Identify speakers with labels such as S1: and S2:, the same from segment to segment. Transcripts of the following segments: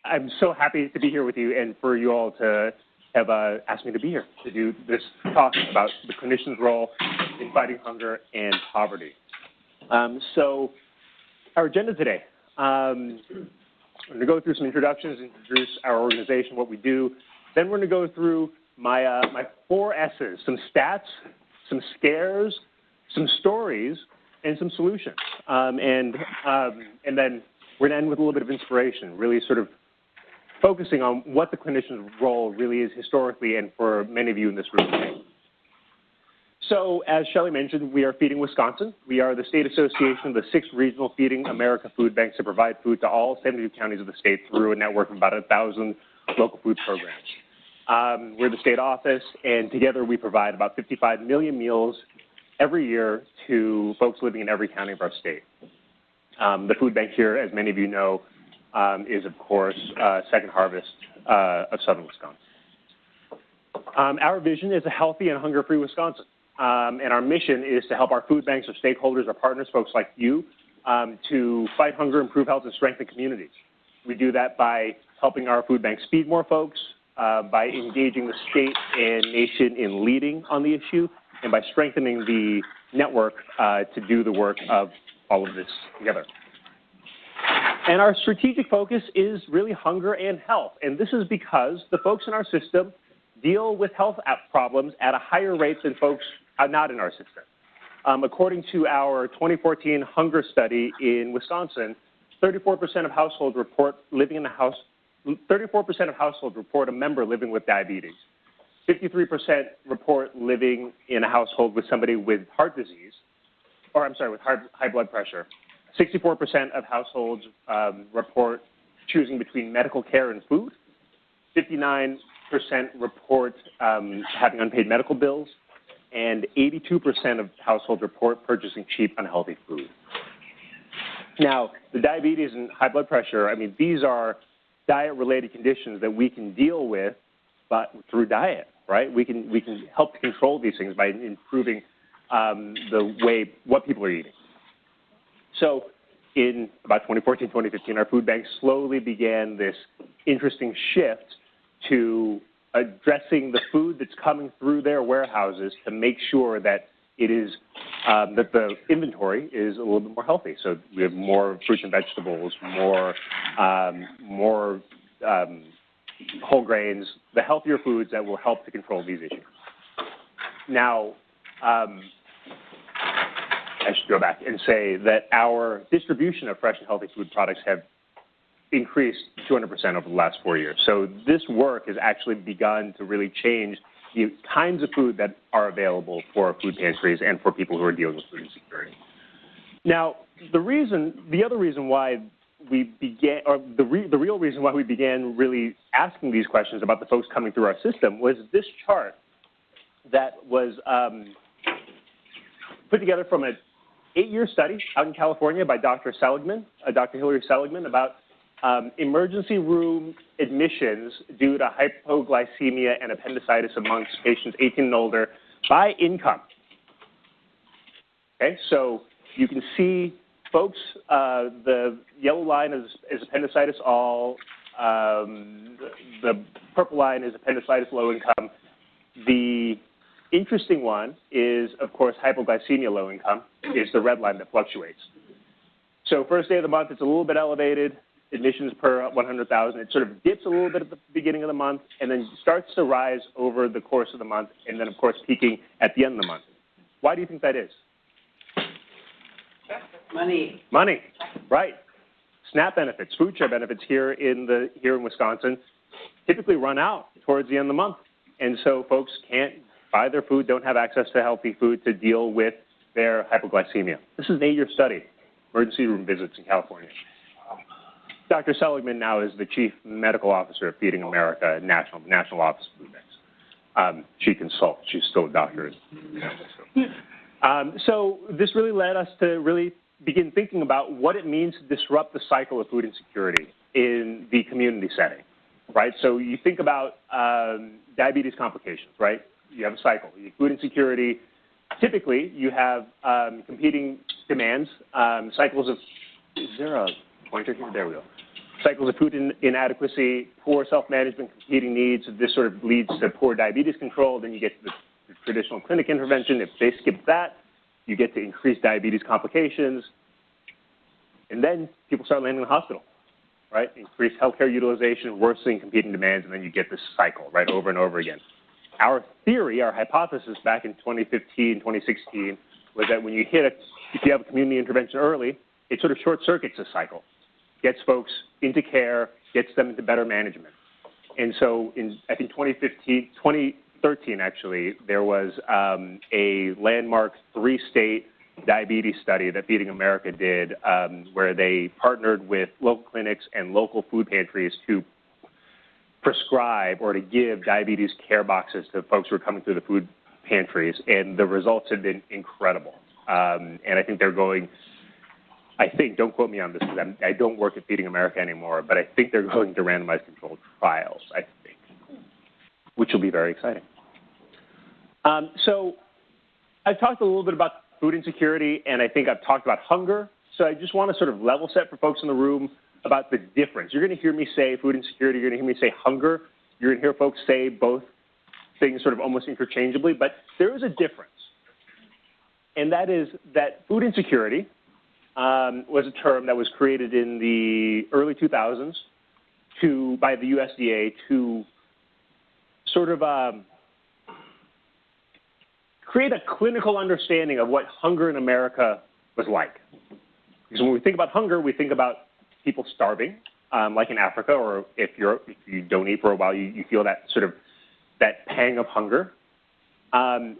S1: I'm so happy to be here with you and for you all to have asked me to be here to do this talk about the clinician's role in fighting hunger and poverty. So our agenda today, I'm going to go through some introductions, introduce our organization, what we do. Then we're going to go through my 4 S's, some stats, some scares, some stories, and some solutions. And then we're going to end with a little bit of inspiration, really sort of focusing on what the clinician's role really is historically and for many of you in this room today. So as Shelley mentioned, we are Feeding Wisconsin. We are the state association of the 6 regional Feeding America food banks that provide food to all 72 counties of the state through a network of about 1,000 local food programs. We're the state office, and together we provide about 55 million meals every year to folks living in every county of our state. The food bank here, as many of you know, is, of course, Second Harvest of Southern Wisconsin. Our vision is a healthy and hunger-free Wisconsin. And our mission is to help our food banks, our stakeholders, our partners, folks like you, to fight hunger, improve health, and strengthen communities. We do that by helping our food banks feed more folks, by engaging the state and nation in leading on the issue, and by strengthening the network to do the work of all of this together. And our strategic focus is really hunger and health. And this is because the folks in our system deal with health problems at a higher rate than folks not in our system. According to our 2014 hunger study in Wisconsin, 34% of households report living in the house. 34% of households report a member living with diabetes. 53% report living in a household with somebody with heart disease, with high blood pressure. 64% of households report choosing between medical care and food. 59% report having unpaid medical bills, and 82% of households report purchasing cheap, unhealthy food. Now, the diabetes and high blood pressure, these are diet-related conditions that we can deal with, but through diet, right? We can help to control these things by improving what people are eating. So in about 2014, 2015, our food banks slowly began this interesting shift to addressing the food that's coming through their warehouses to make sure that it is that the inventory is a little bit more healthy. So we have more fruits and vegetables, more whole grains, the healthier foods that will help to control these issues. Now, I should go back and say that our distribution of fresh and healthy food products have increased 200% over the last 4 years. So this work has actually begun to really change the kinds of food that are available for food pantries and for people who are dealing with food insecurity. Now, the real reason why we began really asking these questions about the folks coming through our system was this chart that was put together from an 8-year study out in California by Dr. Hilary Seligman, about emergency room admissions due to hypoglycemia and appendicitis amongst patients 18 and older by income. Okay, so you can see, folks, the yellow line is appendicitis all, the purple line is appendicitis low income. The interesting one is, of course, hypoglycemia low income is the red line that fluctuates. So first day of the month, it's a little bit elevated. Admissions per 100,000. It sort of dips a little bit at the beginning of the month and then starts to rise over the course of the month and then, of course, peaking at the end of the month. Why do you think that is?
S2: Money.
S1: Money, right. SNAP benefits, food share benefits here in Wisconsin typically run out towards the end of the month. And so folks can't buy their food, don't have access to healthy food to deal with their hypoglycemia. This is an 8-year study, emergency room visits in California. Dr. Seligman now is the Chief Medical Officer of Feeding America, National Office of Food Banks. She consults. She's still a doctor. So this really led us to really begin thinking about what it means to disrupt the cycle of food insecurity in the community setting, right? So you think about diabetes complications, right? You have a cycle. You have food insecurity. Typically, you have competing demands, cycles of, is there a pointer here? There we go. cycles of food inadequacy, poor self-management, competing needs. This sort of leads to poor diabetes control. Then you get to the traditional clinic intervention. If they skip that, you get to increased diabetes complications. And then people start landing in the hospital, right? Increased healthcare utilization, worsening competing demands, and then you get this cycle, right, over and over again. Our theory, our hypothesis back in 2015, 2016, was that when you if you have a community intervention early, it sort of short-circuits the cycle, gets folks into care, gets them into better management. And so in, I think, 2013, actually, there was a landmark 3-state diabetes study that Feeding America did where they partnered with local clinics and local food pantries to prescribe or to give diabetes care boxes to folks who are coming through the food pantries, and the results have been incredible. And I think they're going, don't quote me on this because I don't work at Feeding America anymore, but I think they're going to randomized controlled trials, I think, which will be very exciting. So I've talked a little bit about food insecurity, and I think I've talked about hunger. So I just want to sort of level set for folks in the room about the difference. You're going to hear me say food insecurity. You're going to hear me say hunger. You're going to hear folks say both things sort of almost interchangeably, but there is a difference. And that is that food insecurity was a term that was created in the early 2000s by the USDA to sort of create a clinical understanding of what hunger in America was like. Because when we think about hunger, we think about people starving, like in Africa, or if you don't eat for a while, you feel that sort of that pang of hunger,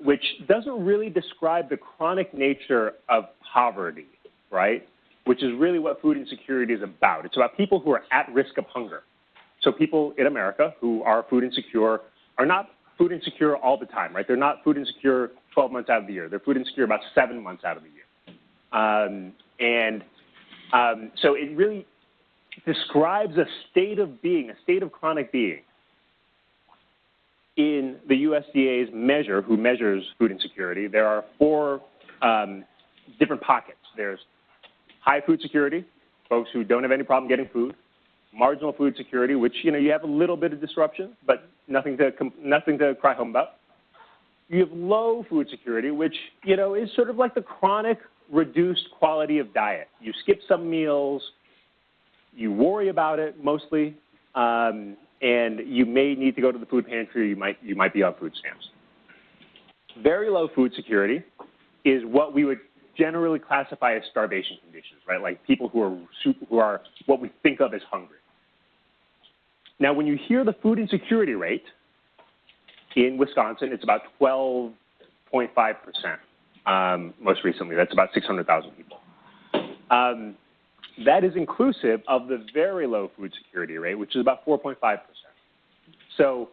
S1: which doesn't really describe the chronic nature of poverty, right? Which is really what food insecurity is about. It's about people who are at risk of hunger. So people in America who are food insecure are not food insecure all the time, right? They're not food insecure 12 months out of the year. They're food insecure about 7 months out of the year. So it really describes a state of being, a state of chronic being in the USDA's measure, who measures food insecurity. There are 4 different pockets. There's high food security, folks who don't have any problem getting food. Marginal food security, which, you have a little bit of disruption, but nothing to cry home about. You have low food security, which, is sort of like the chronic reduced quality of diet. You skip some meals, you worry about it mostly, and you may need to go to the food pantry, you might be on food stamps. Very low food security is what we would generally classify as starvation conditions, right? Like people who are what we think of as hungry. Now, when you hear the food insecurity rate in Wisconsin, it's about 12.5%. Most recently, that's about 600,000 people. That is inclusive of the very low food security rate, which is about 4.5%. So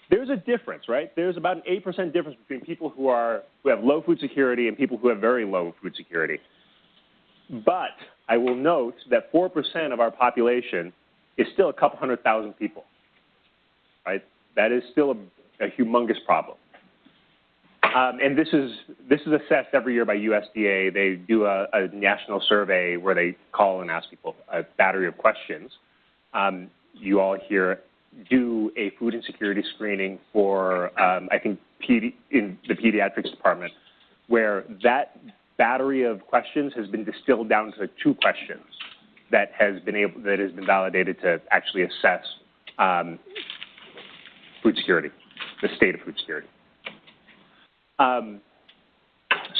S1: there's a difference, right? There's about an 8% difference between people who have low food security and people who have very low food security. But I will note that 4% of our population is still a couple 100,000 people, right? That is still a humongous problem. And this is assessed every year by USDA. They do a national survey where they call and ask people a battery of questions. You all here do a food insecurity screening for, I think, in the pediatrics department, where that battery of questions has been distilled down to 2 questions that has been validated to actually assess food security, the state of food security.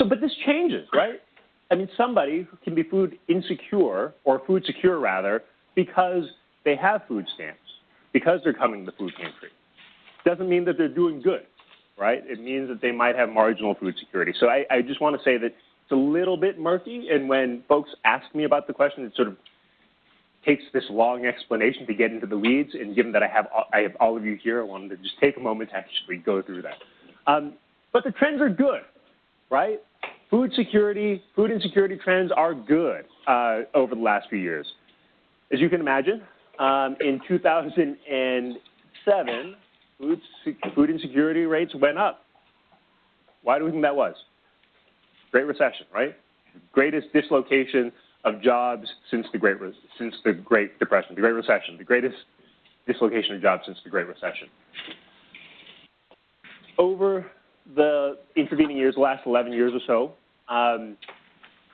S1: But this changes, right? I mean, somebody can be food insecure, or food secure rather, because they have food stamps, because they're coming to the food pantry. Doesn't mean that they're doing good, right? It means that they might have marginal food security. So I just want to say that it's a little bit murky, and when folks ask me about the question, it sort of takes this long explanation to get into the weeds, and given that I have all of you here, I wanted to just take a moment to actually go through that. But the trends are good, right? Food insecurity trends are good over the last few years. As you can imagine, in 2007, food insecurity rates went up. Why do we think that was? Great Recession, right? Greatest dislocation of jobs since the Great Depression, the Great Recession, the greatest dislocation of jobs since the Great Recession. Over the intervening years, the last 11 years or so,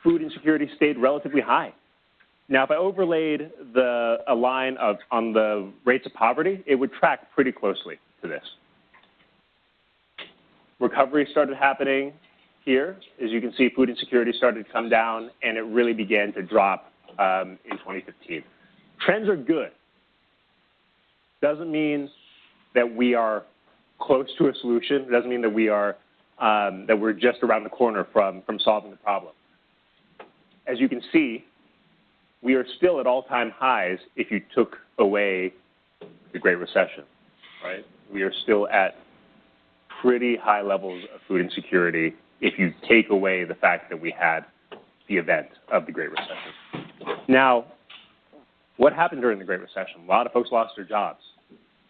S1: food insecurity stayed relatively high. Now, if I overlaid a line on the rates of poverty, it would track pretty closely to this. Recovery started happening here. As you can see, food insecurity started to come down, and it really began to drop in 2015. Trends are good. Doesn't mean that we are close to a solution. It doesn't mean that we're just around the corner from solving the problem. As you can see, we are still at all-time highs if you took away the Great Recession, right? We are still at pretty high levels of food insecurity if you take away the fact that we had the event of the Great Recession. Now, what happened during the Great Recession? A lot of folks lost their jobs,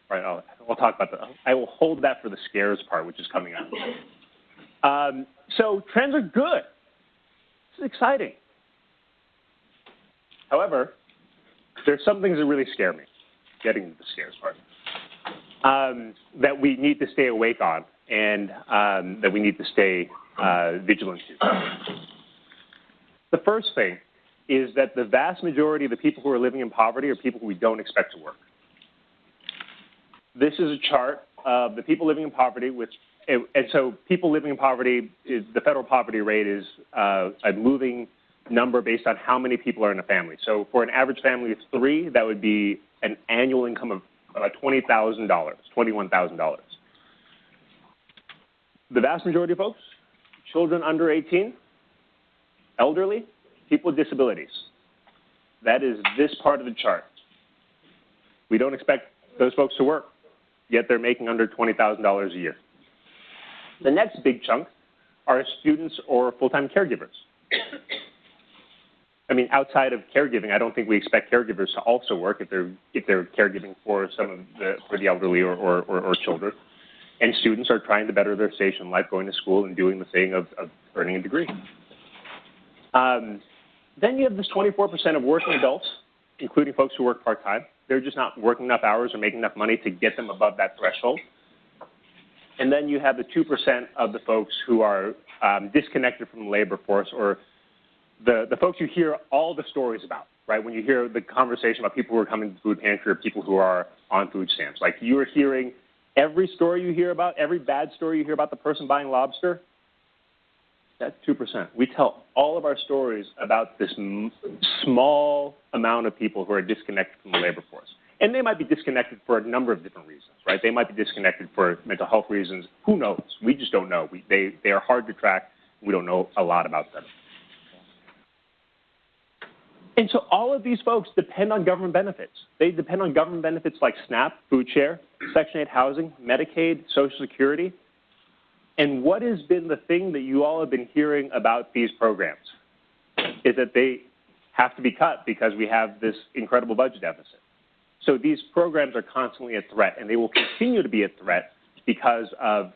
S1: right? I'll talk about that. I will hold that for the scares part, which is coming up. So trends are good. This is exciting. However, there's some things that really scare me, getting into the scares part, that we need to stay awake on and that we need to stay vigilant to. The first thing is that the vast majority of the people who are living in poverty are people who we don't expect to work. This is a chart of the people living in poverty and so people living in poverty, the federal poverty rate is a moving number based on how many people are in a family. So for an average family of 3, that would be an annual income of about $20,000, $21,000. The vast majority of folks, children under 18, elderly, people with disabilities. That is this part of the chart. We don't expect those folks to work, yet they're making under $20,000 a year. The next big chunk are students or full-time caregivers. I mean, outside of caregiving, I don't think we expect caregivers to also work if they're caregiving for for the elderly or children. And students are trying to better their station in life, going to school and doing the thing of earning a degree. Then you have this 24% of working adults, including folks who work part-time. They're just not working enough hours or making enough money to get them above that threshold. And then you have the 2% of the folks who are disconnected from the labor force, or the folks you hear all the stories about, right? When you hear the conversation about people who are coming to the food pantry or people who are on food stamps. Like you are hearing every story you hear about, every bad story you hear about the person buying lobster, that's 2%. We tell all of our stories about this small amount of people who are disconnected from the labor force. And they might be disconnected for a number of different reasons, right? They might be disconnected for mental health reasons. Who knows? We just don't know. They are hard to track. We don't know a lot about them. And so all of these folks depend on government benefits. They depend on government benefits like SNAP, food share, Section 8 housing, Medicaid, Social Security. And what has been the thing that you all have been hearing about these programs is that they have to be cut because we have this incredible budget deficit. So these programs are constantly a threat, and they will continue to be a threat because of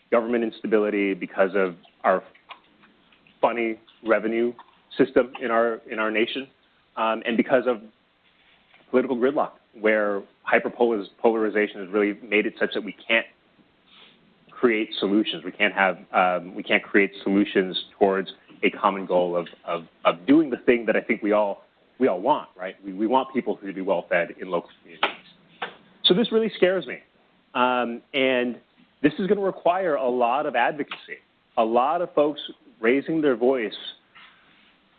S1: government instability, because of our funny revenue system in our nation, and because of political gridlock, where hyperpolarization has really made it such that we can't create solutions. We can't create solutions towards a common goal of doing the thing that I think we all want, right? We want people to be well fed in local communities. So this really scares me, and this is going to require a lot of advocacy, a lot of folks raising their voice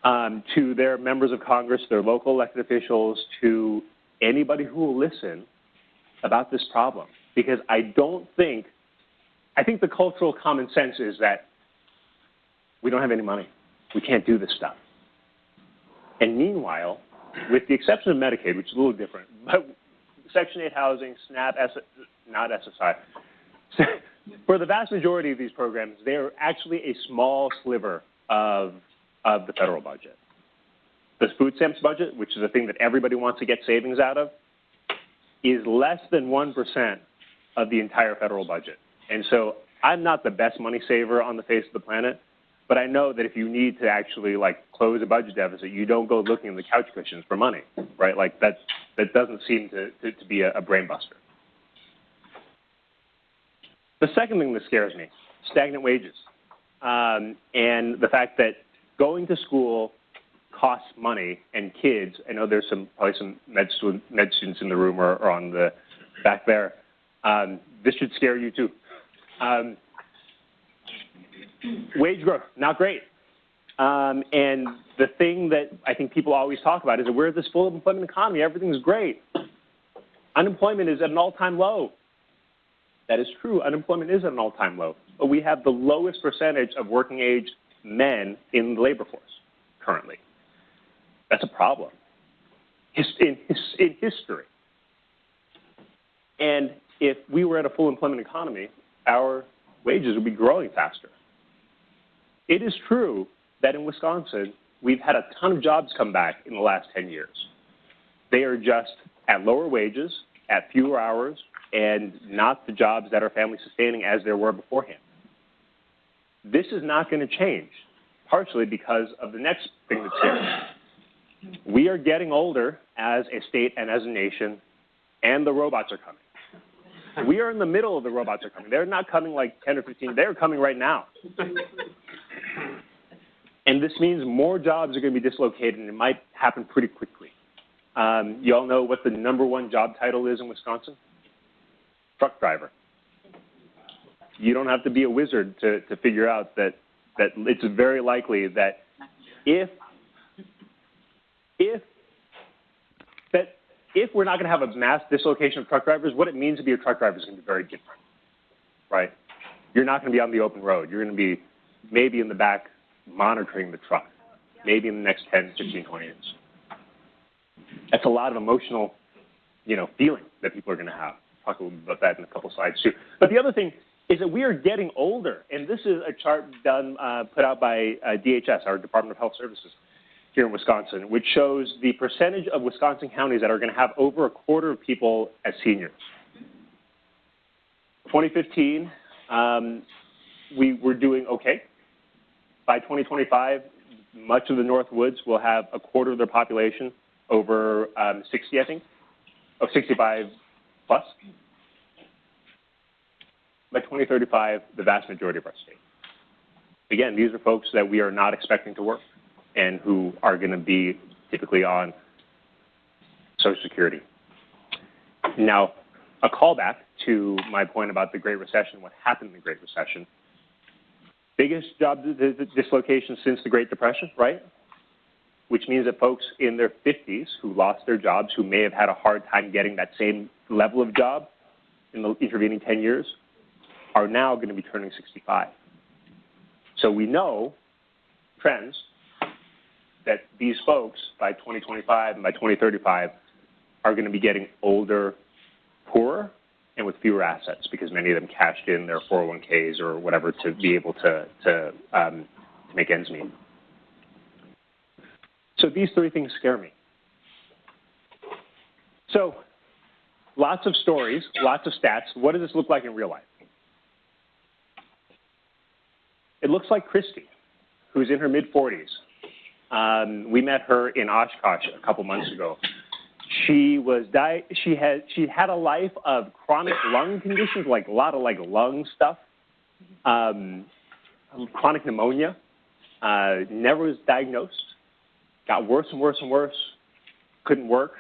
S1: to their members of Congress, their local elected officials, to anybody who will listen about this problem. Because I think the cultural common sense is that we don't have any money. We can't do this stuff. And meanwhile, with the exception of Medicaid, which is a little different, but Section 8 housing, SNAP, not SSI, for the vast majority of these programs, they are actually a small sliver of the federal budget. The food stamps budget, which is a thing that everybody wants to get savings out of, is less than 1% of the entire federal budget. And so I'm not the best money saver on the face of the planet, But I know that if you need to actually like close a budget deficit, you don't go looking in the couch cushions for money, right? Like that doesn't seem to be a brain buster. The second thing that scares me, stagnant wages. And the fact that going to school costs money, and kids, I know there's probably some med students in the room or on the back there. This should scare you too. Wage growth, not great. And the thing that I think people always talk about is that we're this full employment economy, everything's great. Unemployment is at an all-time low. That is true, unemployment is at an all-time low. But we have the lowest percentage of working age men in the labor force currently. That's a problem in history. And if we were at a full employment economy, our wages would be growing faster. It is true that in Wisconsin, we've had a ton of jobs come back in the last 10 years. They are just at lower wages, at fewer hours, and not the jobs that are family sustaining as there were beforehand. This is not going to change, partially because of the next thing that's here. We are getting older as a state and as a nation, and the robots are coming. We are in the middle of the robots are coming. They're not coming like 10 or 15. They're coming right now. And this means more jobs are going to be dislocated, and it might happen pretty quickly. You all know what the #1 job title is in Wisconsin? Truck driver. You don't have to be a wizard to figure out that it's very likely that if we're not going to have a mass dislocation of truck drivers, what it means to be a truck driver is going to be very different, right? You're not going to be on the open road. You're going to be maybe in the back monitoring the truck, maybe in the next 10, 15, 20 years. That's a lot of emotional, feeling that people are going to have. Talk a little bit about that in a couple slides too. But the other thing is that we are getting older, and this is a chart put out by DHS, our Department of Health Services here in Wisconsin, which shows the percentage of Wisconsin counties that are going to have over a quarter of people as seniors. 2015, we were doing okay. By 2025, much of the North Woods will have a quarter of their population over 60, I think, 65 plus. By 2035, the vast majority of our state. Again, these are folks that we are not expecting to work and who are going to be typically on Social Security. Now, a callback to my point about the Great Recession, what happened in the Great Recession. Biggest job dislocation since the Great Depression, right? Which means that folks in their 50s who lost their jobs, who may have had a hard time getting that same level of job in the intervening 10 years, are now going to be turning 65. So we know trends that these folks by 2025 and by 2035 are going to be getting older, poorer, and with fewer assets because many of them cashed in their 401ks or whatever to be able to make ends meet. So these three things scare me. So lots of stories, lots of stats. What does this look like in real life? It looks like Christy, who's in her mid-40s. We met her in Oshkosh a couple months ago. She had a life of chronic lung conditions, like a lot of lung stuff, chronic pneumonia. Never was diagnosed. Got worse and worse and worse. Couldn't work.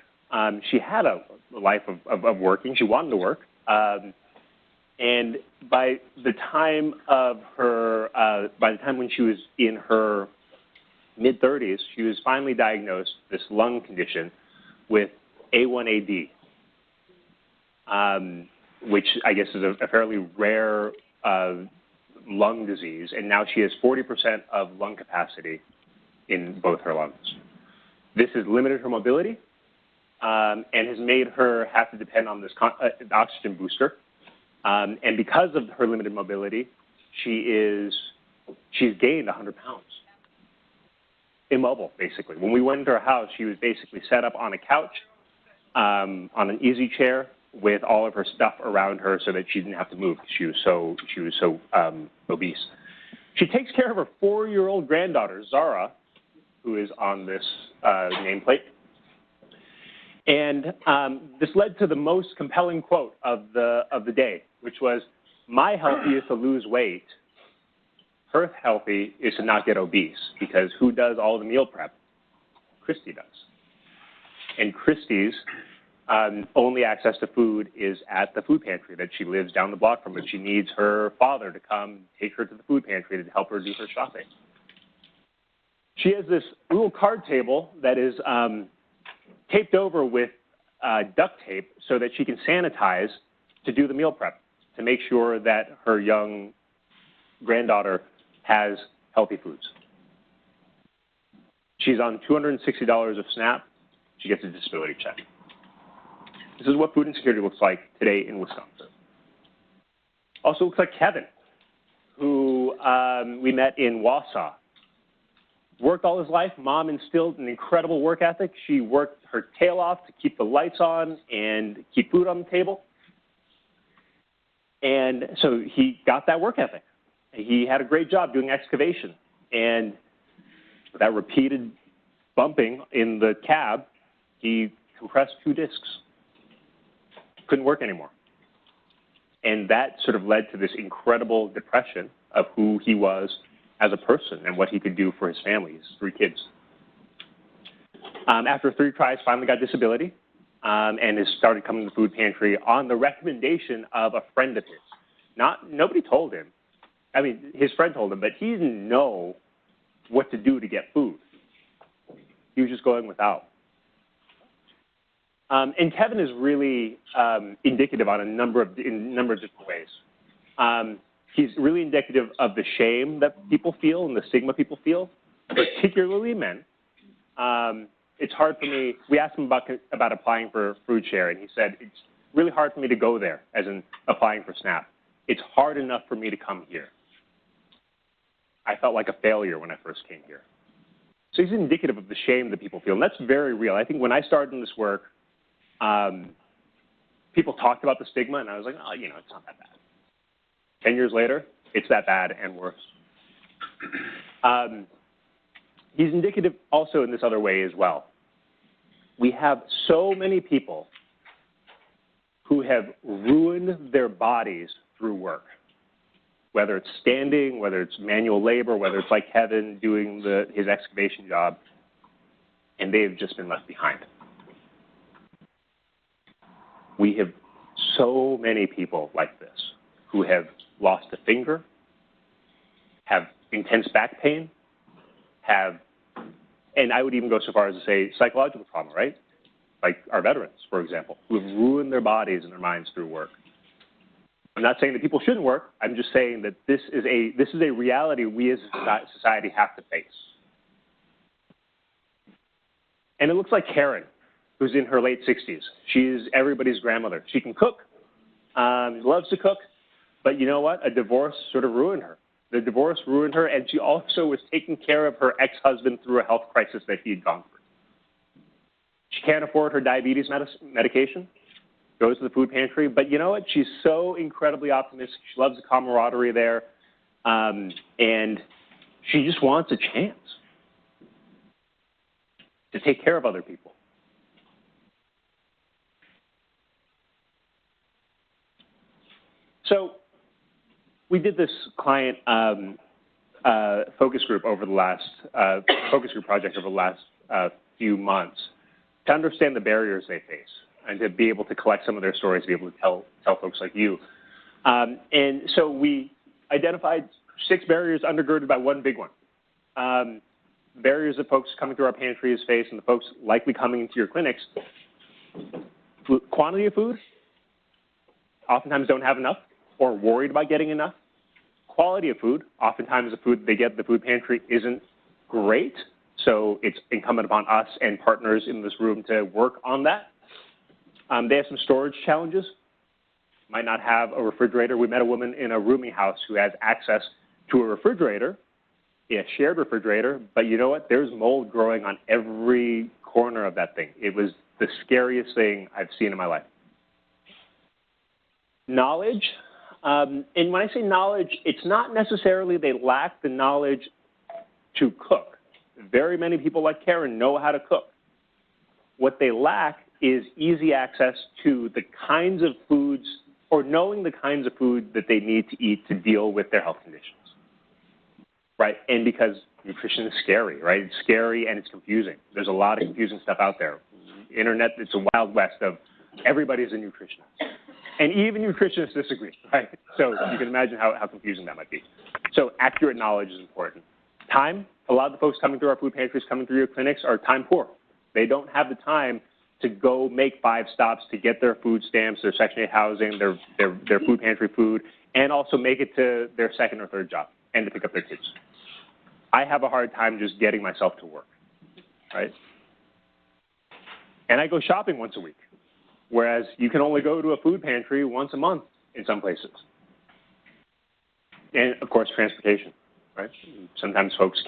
S1: She had a life of working. She wanted to work. And by the time when she was in her mid-30s, she was finally diagnosed this lung condition with A1AD, which I guess is a fairly rare lung disease. And now she has 40% of lung capacity in both her lungs. This has limited her mobility and has made her have to depend on this oxygen booster. And because of her limited mobility, she's gained 100 pounds. Immobile, basically. When we went into her house, she was basically set up on a couch, on an easy chair, with all of her stuff around her so that she didn't have to move. She was so obese. She takes care of her 4-year-old granddaughter, Zara, who is on this nameplate. And this led to the most compelling quote of the day, which was, "My healthy is to lose weight. Her healthy is to not get obese, because who does all the meal prep? Christy does." And Christy's only access to food is at the food pantry that she lives down the block from, but she needs her father to come take her to the food pantry to help her do her shopping. She has this little card table that is taped over with duct tape so that she can sanitize to do the meal prep, to make sure that her young granddaughter has healthy foods. She's on $260 of SNAP. She gets a disability check. This is what food insecurity looks like today in Wisconsin. Also looks like Kevin, who we met in Wausau. Worked all his life. Mom instilled an incredible work ethic. She worked her tail off to keep the lights on and keep food on the table. And so he got that work ethic. He had a great job doing excavation. And with that repeated bumping in the cab, he compressed 2 discs. Couldn't work anymore. And that sort of led to this incredible depression of who he was as a person and what he could do for his family, his 3 kids. After 3 tries, finally got disability and has started coming to the food pantry on the recommendation of a friend of his. Nobody told him. I mean, his friend told him, but he didn't know what to do to get food. He was just going without. And Kevin is really indicative on in a number of different ways. He's really indicative of the shame that people feel and the stigma people feel, particularly men. It's hard for me. We asked him about applying for food share, and he said, it's really hard for me to go there, as in applying for SNAP. It's hard enough for me to come here. I felt like a failure when I first came here. So he's indicative of the shame that people feel, and that's very real. I think when I started in this work, people talked about the stigma, and I was like, oh, it's not that bad. 10 years later, it's that bad and worse. He's indicative also in this other way as well. We have so many people who have ruined their bodies through work, whether it's standing, whether it's manual labor, whether it's like Kevin doing his excavation job, and they've just been left behind. We have so many people like this who have lost a finger, have intense back pain, and I would even go so far as to say psychological trauma, right? Like our veterans, for example, who have ruined their bodies and their minds through work. I'm not saying that people shouldn't work. I'm just saying that this is a reality we as a society have to face. And it looks like Karen, who's in her late 60s. She's everybody's grandmother. She can cook, loves to cook, but you know what? A divorce sort of ruined her. The divorce ruined her, and she also was taking care of her ex-husband through a health crisis that he had gone through. She can't afford her diabetes medication, goes to the food pantry, but you know what? She's so incredibly optimistic. She loves the camaraderie there, and she just wants a chance to take care of other people. So we did this client focus group project over the last few months to understand the barriers they face and to be able to collect some of their stories, to be able to tell folks like you. And so we identified 6 barriers undergirded by one big one. Barriers that folks coming through our pantries face and the folks likely coming into your clinics. Quantity of food, oftentimes don't have enough or worried about getting enough. Quality of food, oftentimes the food they get at the food pantry isn't great, so it's incumbent upon us and partners in this room to work on that. They have some storage challenges, might not have a refrigerator. We met a woman in a rooming house who has access to a refrigerator, a shared refrigerator, but you know what? There's mold growing on every corner of that thing. It was the scariest thing I've seen in my life. Knowledge. And when I say knowledge, it's not necessarily they lack the knowledge to cook. Very many people like Karen know how to cook. What they lack is easy access to the kinds of foods or knowing the kinds of food that they need to eat to deal with their health conditions, right? And because nutrition is scary, right? It's scary and it's confusing. There's a lot of confusing stuff out there. Internet, it's a wild west of everybody's a nutritionist. And even nutritionists disagree, right? So you can imagine how confusing that might be. So accurate knowledge is important. Time, a lot of the folks coming through our food pantries, coming through your clinics are time poor. They don't have the time to go make 5 stops to get their food stamps, their Section 8 housing, their food pantry food, and also make it to their second or third job and to pick up their kids. I have a hard time just getting myself to work, right? And I go shopping once a week, whereas you can only go to a food pantry once a month in some places. And, of course, transportation, right? Sometimes folks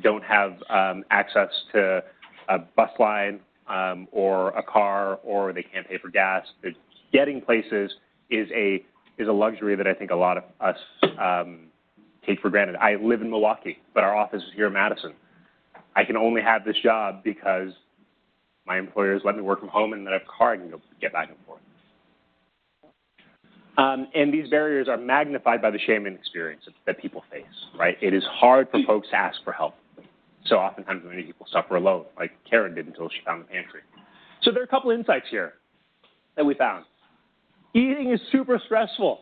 S1: don't have access to a bus line or a car, or they can't pay for gas. Getting places is a luxury that I think a lot of us take for granted. I live in Milwaukee, but our office is here in Madison. I can only have this job because my employers let me work from home and then I have a car I can go get back and forth. And these barriers are magnified by the shame and experience that people face, right? It is hard for folks to ask for help. So oftentimes many people suffer alone, like Karen did until she found the pantry. So there are a couple insights here that we found. Eating is super stressful.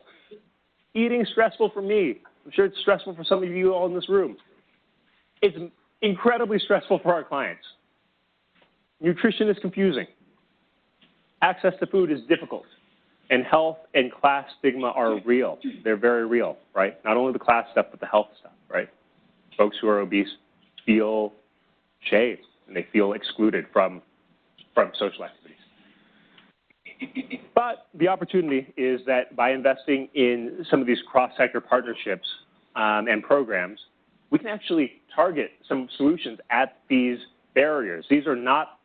S1: Eating is stressful for me. I'm sure it's stressful for some of you all in this room. It's incredibly stressful for our clients. Nutrition is confusing. Access to food is difficult. And health and class stigma are real. They're very real, right? Not only the class stuff, but the health stuff, right? Folks who are obese feel shame and they feel excluded from social activities. But the opportunity is that by investing in some of these cross-sector partnerships and programs, we can actually target some solutions at these barriers. These are not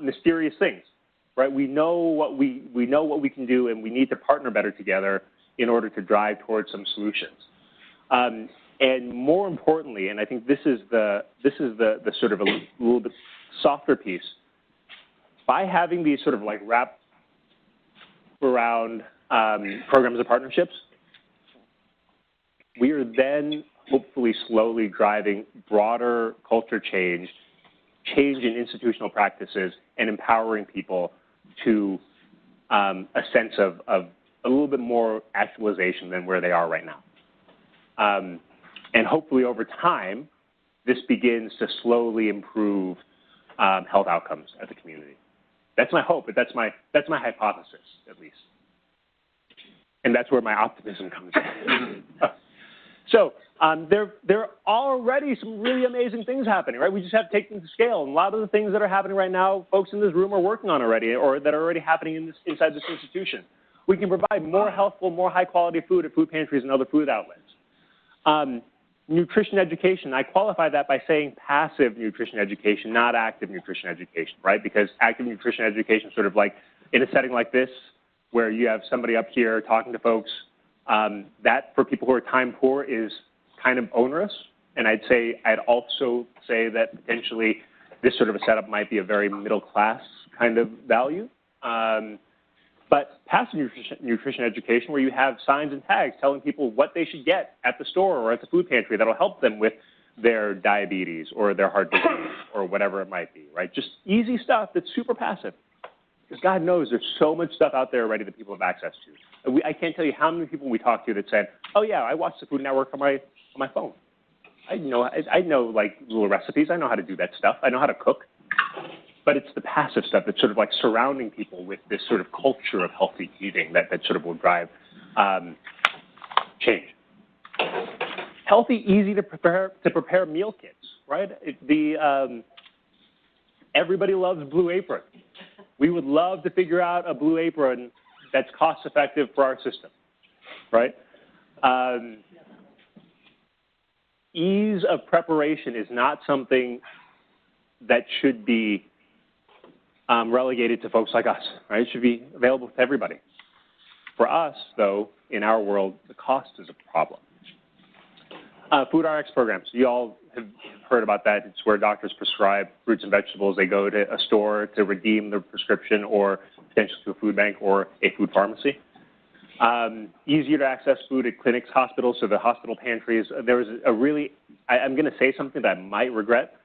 S1: mysterious things, right? We know what we can do, and we need to partner better together in order to drive towards some solutions. And more importantly, and I think this is the sort of a little bit softer piece, by having these sort of like wrap around programs and partnerships, we are then hopefully slowly driving broader culture change in institutional practices, and empowering people to a sense of a little bit more actualization than where they are right now. And hopefully over time, this begins to slowly improve health outcomes at the community. That's my hope, but that's my hypothesis, at least. And that's where my optimism comes in. So there are already some really amazing things happening, right? We just have to take them to scale. And a lot of the things that are happening right now, folks in this room are working on already, or that are already happening inside this institution. We can provide more healthful, more high-quality food at food pantries and other food outlets. Nutrition education, I qualify that by saying passive nutrition education, not active nutrition education, right? Because active nutrition education, sort of like in a setting like this, where you have somebody up here talking to folks, that for people who are time poor is kind of onerous. And I'd also say that potentially this sort of a setup might be a very middle class kind of value. But passive nutrition education, where you have signs and tags telling people what they should get at the store or at the food pantry that'll help them with their diabetes or their heart disease or whatever it might be, right? Just easy stuff that's super passive. Because God knows there's so much stuff out there already that people have access to. I can't tell you how many people we talk to that said, oh yeah, I watch the Food Network on my phone. I know like little recipes. I know how to do that stuff. I know how to cook. But it's the passive stuff that's sort of like surrounding people with this sort of culture of healthy eating that sort of will drive change. Healthy, easy to prepare meal kits, right? Everybody loves Blue Apron. We would love to figure out a Blue Apron that's cost effective for our system, right? Ease of preparation is not something that should be relegated to folks like us, right? It should be available to everybody. For us, though, in our world, the cost is a problem. Food RX programs. You all have heard about that. It's where doctors prescribe fruits and vegetables. They go to a store to redeem their prescription or potentially to a food bank or a food pharmacy. Easier to access food at clinics, hospitals, so the hospital pantries. There was a really, I'm going to say something that I might regret.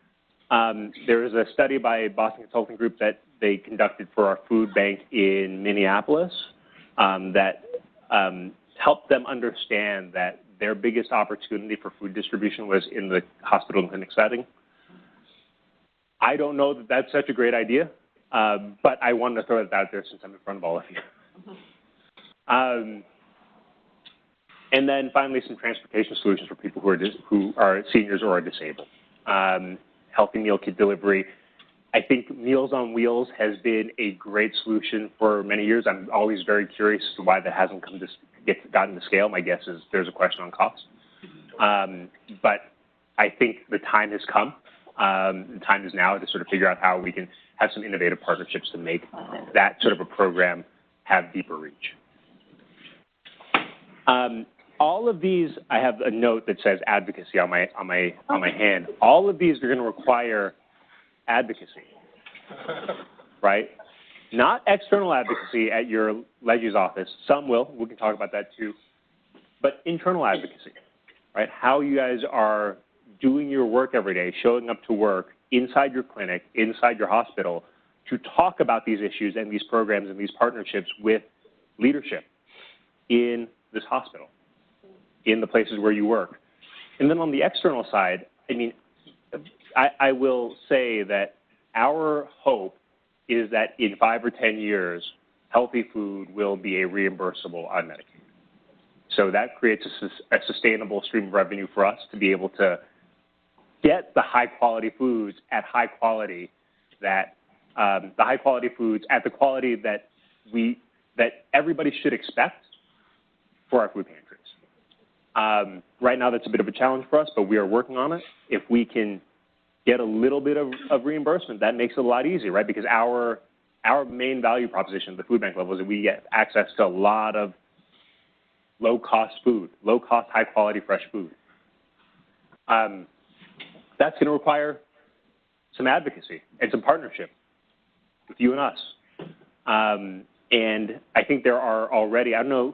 S1: There was a study by a Boston Consulting Group that they conducted for our food bank in Minneapolis that helped them understand that their biggest opportunity for food distribution was in the hospital and clinic setting. I don't know that that's such a great idea, but I wanted to throw it out there since I'm in front of all of you. And then finally, some transportation solutions for people who are seniors or are disabled. Healthy meal kit delivery. I think Meals on Wheels has been a great solution for many years. I'm always very curious as to why that hasn't gotten to scale. My guess is there's a question on cost. But I think the time has come. The time is now to sort of figure out how we can have some innovative partnerships to make that sort of a program have deeper reach. All of these, I have a note that says advocacy on my hand. All of these are going to require advocacy, right? Not external advocacy at your Leggie's office. Some will. We can talk about that too. But internal advocacy, right? How you guys are doing your work every day, showing up to work inside your clinic, inside your hospital, to talk about these issues and these programs and these partnerships with leadership in this hospital, in the places where you work. And then on the external side, I mean, I will say that our hope is that in 5 or 10 years, healthy food will be a reimbursable on Medicaid. So that creates a sustainable stream of revenue for us to be able to get the high-quality foods at high quality that the high-quality foods at the quality that everybody should expect for our food pantries. Right now, that's a bit of a challenge for us, but we are working on it. If we can get a little bit of reimbursement, that makes it a lot easier, right? Because our main value proposition at the food bank level is that we get access to a lot of low-cost food, low-cost, high-quality, fresh food. That's going to require some advocacy and some partnership with you and us. And I think there are already, I don't know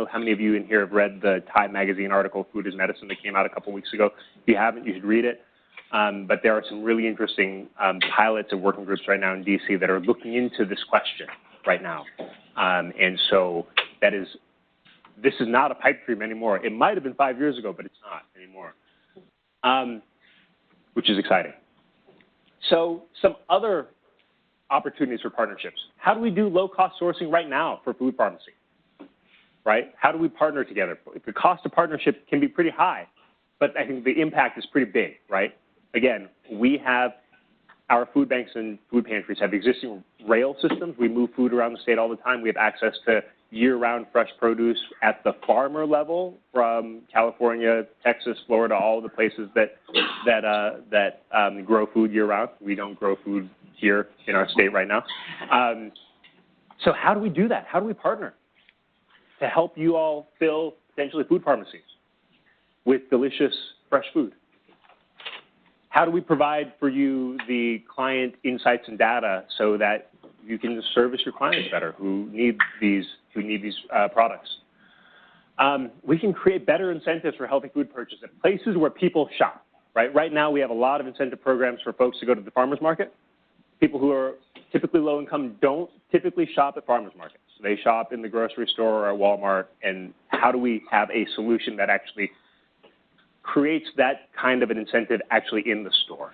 S1: how many of you in here have read the Time Magazine article, Food is Medicine, that came out a couple weeks ago. If you haven't, you should read it. But there are some really interesting pilots and working groups right now in DC that are looking into this question right now. And so this is not a pipe dream anymore. It might have been 5 years ago, but it's not anymore, which is exciting. So some other opportunities for partnerships. How do we do low-cost sourcing right now for food pharmacy, right? How do we partner together? The cost of partnership can be pretty high, but I think the impact is pretty big, right? Again, we have our food banks and food pantries have existing rail systems. We move food around the state all the time. We have access to year-round fresh produce at the farmer level from California, Texas, Florida, all the places that grow food year-round. We don't grow food here in our state right now. So how do we do that? How do we partner to help you all fill potentially food pharmacies with delicious fresh food? How do we provide for you the client insights and data so that you can service your clients better who need these products? We can create better incentives for healthy food purchase at places where people shop, right? Right now we have a lot of incentive programs for folks to go to the farmer's market. People who are typically low income don't typically shop at farmer's markets. They shop in the grocery store or at Walmart. And how do we have a solution that actually creates that kind of an incentive actually in the store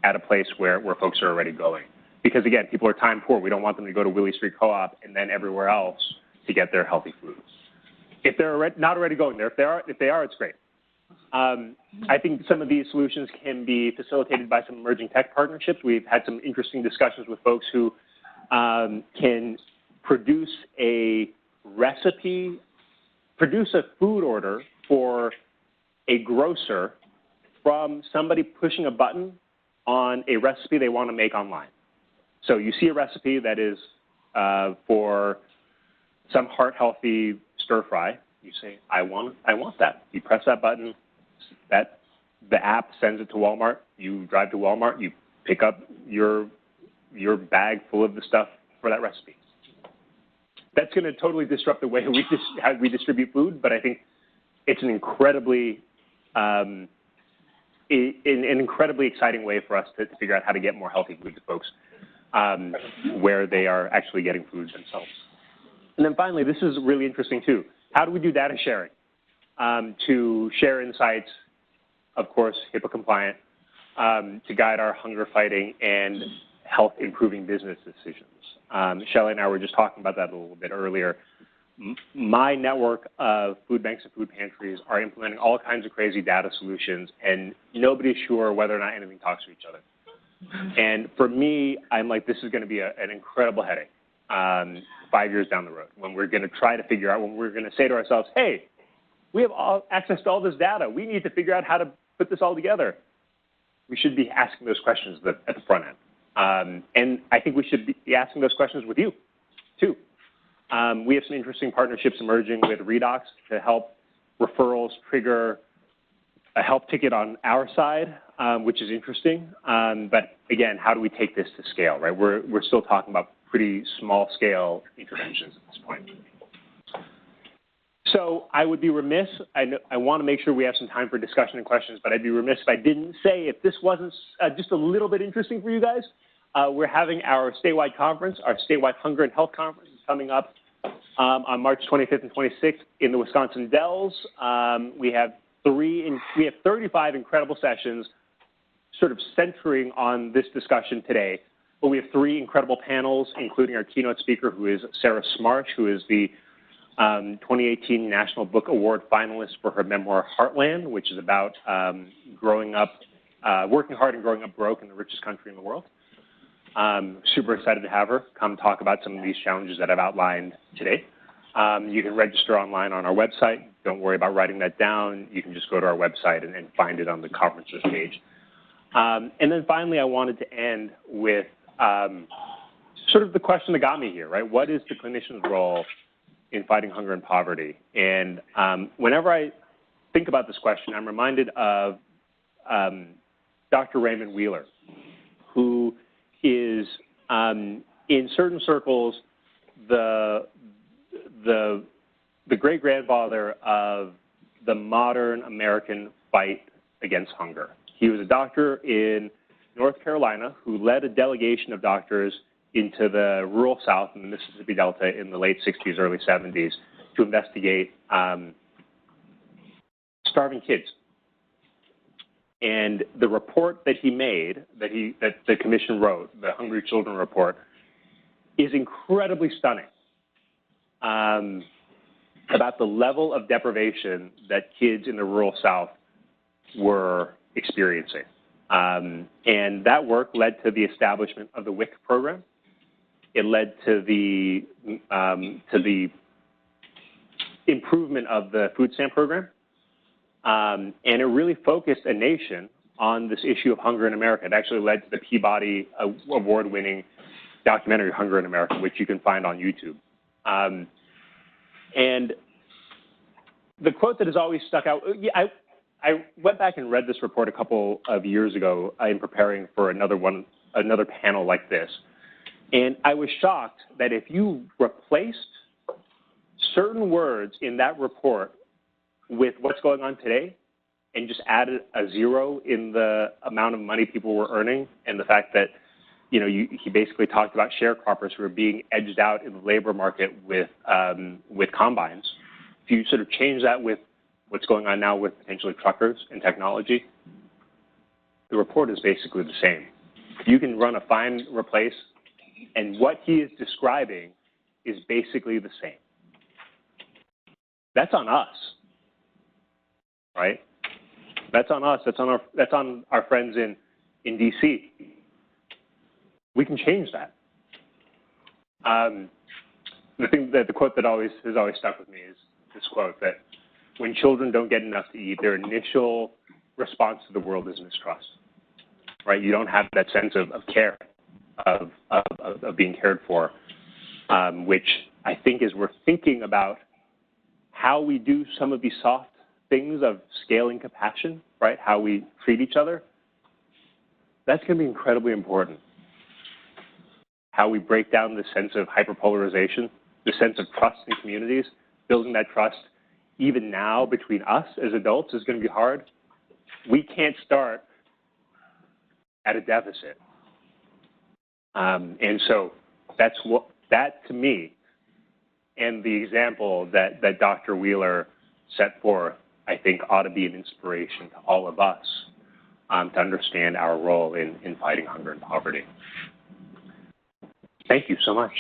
S1: at a place where folks are already going? Because again, people are time poor. We don't want them to go to Willie Street Co-op and then everywhere else to get their healthy foods. If they're not already going there, if they are, it's great. I think some of these solutions can be facilitated by some emerging tech partnerships. We've had some interesting discussions with folks who can produce a recipe, produce a food order for a grocer from somebody pushing a button on a recipe they want to make online. So you see a recipe that is for some heart-healthy stir-fry. You say, I want that. You press that button, the app sends it to Walmart. You drive to Walmart, you pick up your bag full of the stuff for that recipe. That's going to totally disrupt the way how we distribute food, but I think it's an incredibly exciting way for us to figure out how to get more healthy food to folks where they are actually getting food themselves. And then finally, this is really interesting too. How do we do data sharing to share insights, of course, HIPAA compliant, to guide our hunger fighting and health improving business decisions? Shelley and I were just talking about that a little bit earlier. My network of food banks and food pantries are implementing all kinds of crazy data solutions, and nobody's sure whether or not anything talks to each other. And for me, I'm like, this is going to be an incredible headache 5 years down the road when we're going to try to figure out, when we're going to say to ourselves, hey, we have access to all this data. We need to figure out how to put this all together. We should be asking those questions at the front end. And I think we should be asking those questions with you, too. We have some interesting partnerships emerging with Redox to help referrals trigger a help ticket on our side, which is interesting. But again, how do we take this to scale, right? We're still talking about pretty small scale interventions at this point. So I would be remiss, I want to make sure we have some time for discussion and questions, but I'd be remiss if I didn't say, if this wasn't just a little bit interesting for you guys, we're having our statewide conference, our statewide hunger and health conference is coming up on March 25th and 26th in the Wisconsin Dells. We have 35 incredible sessions sort of centering on this discussion today. But we have 3 incredible panels, including our keynote speaker, who is Sarah Smarsh, who is the 2018 National Book Award finalist for her memoir, Heartland, which is about growing up, working hard and growing up broke in the richest country in the world. Super excited to have her come talk about some of these challenges that I've outlined today. You can register online on our website. Don't worry about writing that down. You can just go to our website and find it on the conferences page. And then finally, I wanted to end with sort of the question that got me here, right? What is the clinician's role in fighting hunger and poverty? And whenever I think about this question, I'm reminded of Dr. Raymond Wheeler, who is, in certain circles, the great-grandfather of the modern American fight against hunger. He was a doctor in North Carolina who led a delegation of doctors into the rural South in the Mississippi Delta in the late 60s, early 70s to investigate starving kids. And the report that he made, that the commission wrote, the Hungry Children Report, is incredibly stunning about the level of deprivation that kids in the rural South were experiencing. And that work led to the establishment of the WIC program. It led to the improvement of the food stamp program. And it really focused a nation on this issue of hunger in America. It actually led to the Peabody Award-winning documentary, Hunger in America, which you can find on YouTube. And the quote that has always stuck out, I went back and read this report a couple of years ago in preparing for another panel like this. And I was shocked that if you replaced certain words in that report with what's going on today and just added a 0 in the amount of money people were earning and the fact that, you know, he basically talked about sharecroppers who are being edged out in the labor market with combines. If you sort of change that with what's going on now with potentially truckers and technology, the report is basically the same. You can run a find, replace, and what he is describing is basically the same. That's on us, right? That's on us. That's on our friends in DC. We can change that. The quote that has always stuck with me is this quote that when children don't get enough to eat, their initial response to the world is mistrust, right? You don't have that sense of care, of being cared for, which I think as we're thinking about how we do some of these soft things of scaling compassion, right, how we treat each other, that's going to be incredibly important. How we break down the sense of hyperpolarization, the sense of trust in communities, building that trust even now between us as adults is going to be hard. We can't start at a deficit. And so that to me, and the example that Dr. Wheeler set forth, I think ought to be an inspiration to all of us to understand our role in fighting hunger and poverty. Thank you so much.